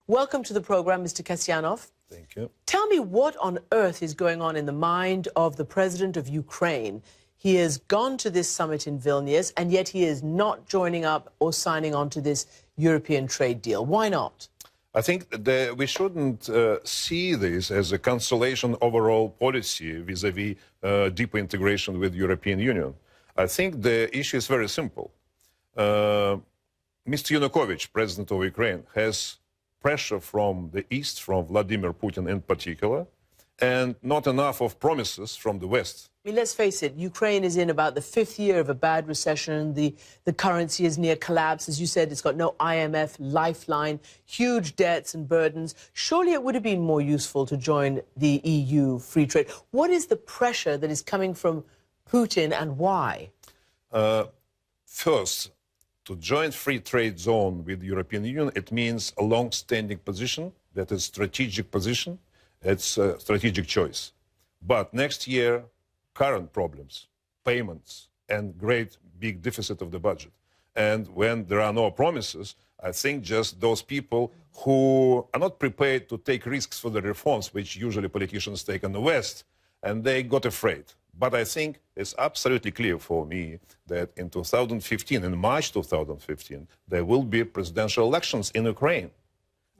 Welcome to the program, Mr. Kasyanov. Thank you. Tell me what on earth is going on in the mind of the president of Ukraine. He has gone to this summit in Vilnius, and yet he is not joining up or signing on to this European trade deal. Why not? I think that we shouldn't see this as a cancellation overall policy vis-à-vis deeper integration with the European Union. I think the issue is very simple. Mr. Yanukovych, president of Ukraine, has pressure from the East, from Vladimir Putin in particular, and not enough of promises from the West. I mean, let's face it, Ukraine is in about the 5th year of a bad recession. The currency is near collapse. As you said, it's got no IMF lifeline, huge debts and burdens. Surely it would have been more useful to join the EU free trade. What is the pressure that is coming from Putin and why? First, to join free trade zone with the European Union, it means a long-standing position, that is strategic position. It's a strategic choice. But next year, current problems, payments, and great big deficit of the budget. And when there are no promises, I think just those people who are not prepared to take risks for the reforms, which usually politicians take in the West, and they got afraid. But I think it's absolutely clear for me that in 2015, in March 2015, there will be presidential elections in Ukraine.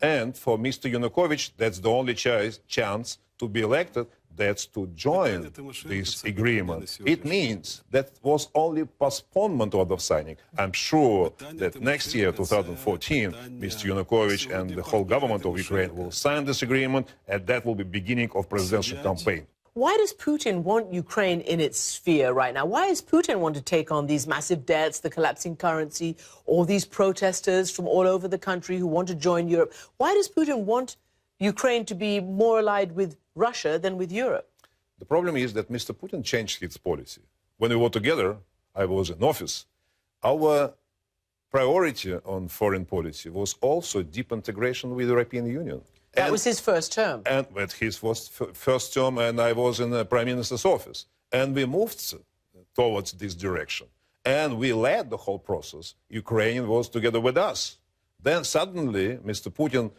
And for Mr. Yanukovych, that's the only chance to be elected, that's to join this agreement. It means that was only postponement of the signing. I'm sure that next year, 2014, Mr. Yanukovych and the whole government of Ukraine will sign this agreement, and that will be beginning of presidential campaign. Why does Putin want Ukraine in its sphere right now? Why does Putin want to take on these massive debts, the collapsing currency, all these protesters from all over the country who want to join Europe? Why does Putin want Ukraine to be more allied with Russia than with Europe? The problem is that Mr. Putin changed his policy. When we were together, I was in office, our priority on foreign policy was also deep integration with the European Union. That was his first term. And with his first term, and I was in the Prime Minister's office. And we moved towards this direction. And we led the whole process. Ukraine was together with us. Then suddenly, Mr. Putin,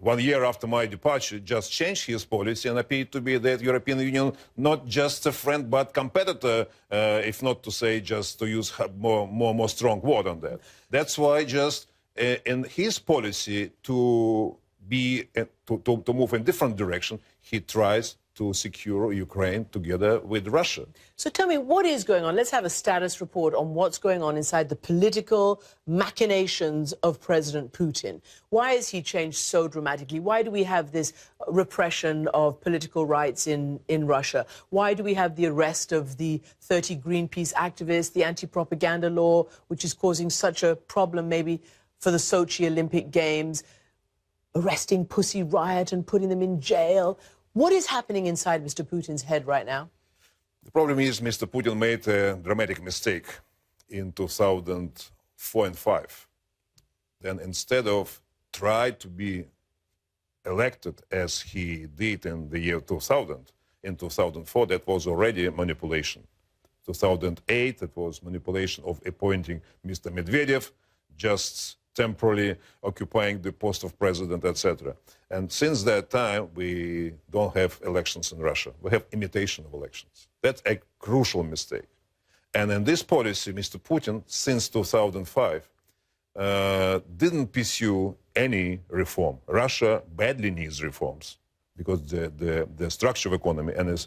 1 year after my departure, just changed his policy and appeared to be that European Union not just a friend but competitor, if not to say just to use more strong word on that. That's why just in his policy to move in different direction, he tries to secure Ukraine together with Russia. So tell me, what is going on? Let's have a status report on what's going on inside the political machinations of President Putin. Why has he changed so dramatically? Why do we have this repression of political rights in Russia? Why do we have the arrest of the 30 Greenpeace activists, the anti-propaganda law, which is causing such a problem maybe for the Sochi Olympic Games? Arresting Pussy Riot and putting them in jail. What is happening inside Mr. Putin's head right now? The problem is Mr. Putin made a dramatic mistake in 2004 and 2005. Then instead of try to be elected as he did in the year 2000, in 2004 that was already manipulation. 2008 that was manipulation of appointing Mr. Medvedev, just temporarily occupying the post of president, etc. And since that time, we don't have elections in Russia. We have imitation of elections. That's a crucial mistake. And in this policy, Mr. Putin, since 2005, didn't pursue any reform. Russia badly needs reforms because the structure of economy and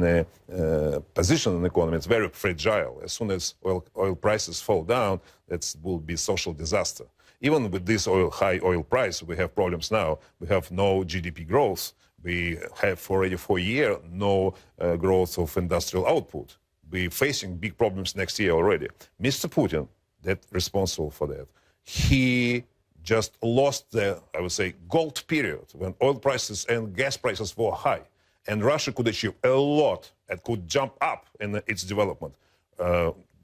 a position in the economy is very fragile. As soon as oil prices fall down, it will be social disaster. Even with this high oil price, we have problems now. We have no GDP growth. We have already for a year no growth of industrial output. We're facing big problems next year already. Mr. Putin, that's responsible for that. He just lost the, I would say, gold period when oil prices and gas prices were high. And Russia could achieve a lot and could jump up in its development.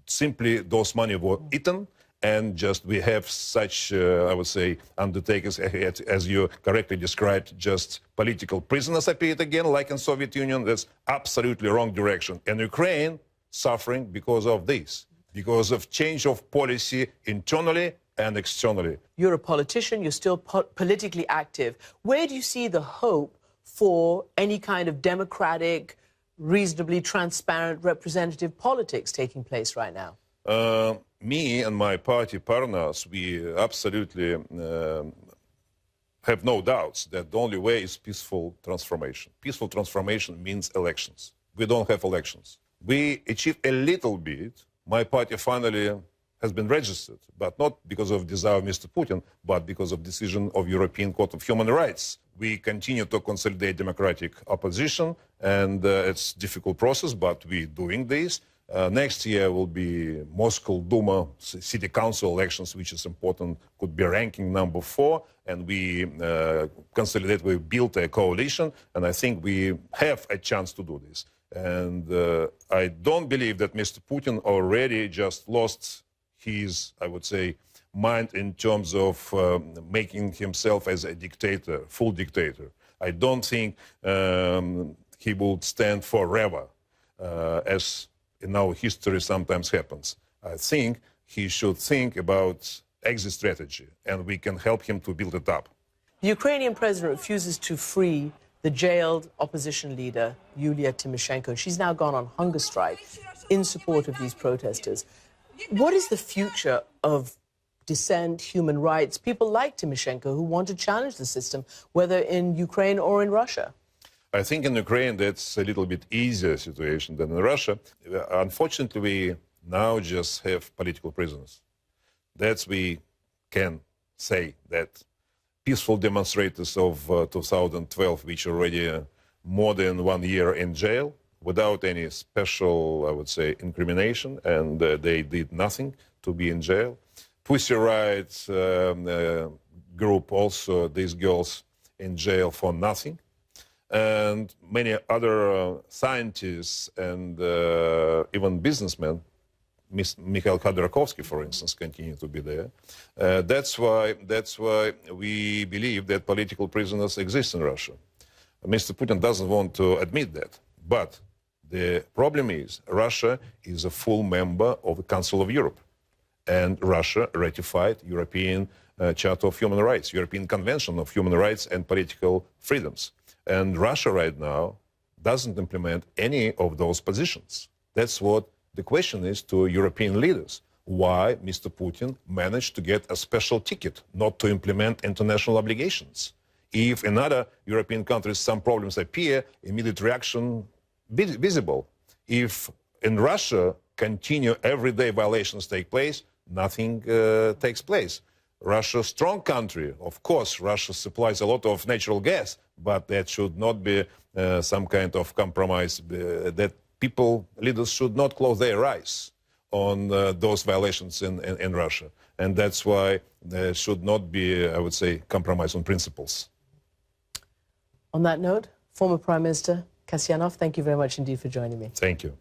Simply those money were eaten. And just we have such, I would say, undertakers, as you correctly described, just political prisoners appeared again, like in Soviet Union. That's absolutely wrong direction. And Ukraine suffering because of this, because of change of policy internally and externally. You're a politician, you're still politically active. Where do you see the hope for any kind of democratic, reasonably transparent, representative politics taking place right now? Me and my party partners, we absolutely have no doubts that the only way is peaceful transformation. Peaceful transformation means elections. We don't have elections. We achieved a little bit. My party finally has been registered, but not because of desire of Mr. Putin, but because of decision of European Court of Human Rights. We continue to consolidate democratic opposition, and it's a difficult process, but we're doing this. Next year will be Moscow Duma city council elections, which is important, could be ranking number 4, and we consolidate, we built a coalition, and I think we have a chance to do this. And I don't believe that Mr. Putin already just lost his, I would say, mind in terms of making himself as a dictator, full dictator. I don't think he will stand forever, as in our history sometimes happens. I think he should think about exit strategy, and we can help him to build it up. The Ukrainian president refuses to free the jailed opposition leader, Yulia Tymoshenko. She's now gone on hunger strike in support of these protesters. What is the future of dissent, human rights, people like Tymoshenko who want to challenge the system, whether in Ukraine or in Russia? I think in Ukraine that's a little bit easier situation than in Russia. Unfortunately, we now just have political prisoners. That's we can say that peaceful demonstrators of 2012, which already more than 1 year in jail, without any special, I would say, incrimination, and they did nothing to be in jail. Pussy Rights group also, these girls in jail for nothing. And many other scientists and even businessmen, Mikhail, for instance, continue to be there. That's why we believe that political prisoners exist in Russia. Mr. Putin doesn't want to admit that. But the problem is Russia is a full member of the Council of Europe. And Russia ratified European Charter of Human Rights, European Convention of Human Rights and Political Freedoms. And Russia right now doesn't implement any of those positions. That's what the question is to European leaders. Why Mr. Putin managed to get a special ticket not to implement international obligations? If in other European countries some problems appear, immediate reaction visible. If in Russia continue everyday violations take place, nothing takes place. Russia, a strong country, of course, Russia supplies a lot of natural gas, but that should not be some kind of compromise, that people, leaders should not close their eyes on those violations in Russia. And that's why there should not be, I would say, compromise on principles. On that note, former Prime Minister Kasyanov, thank you very much indeed for joining me. Thank you.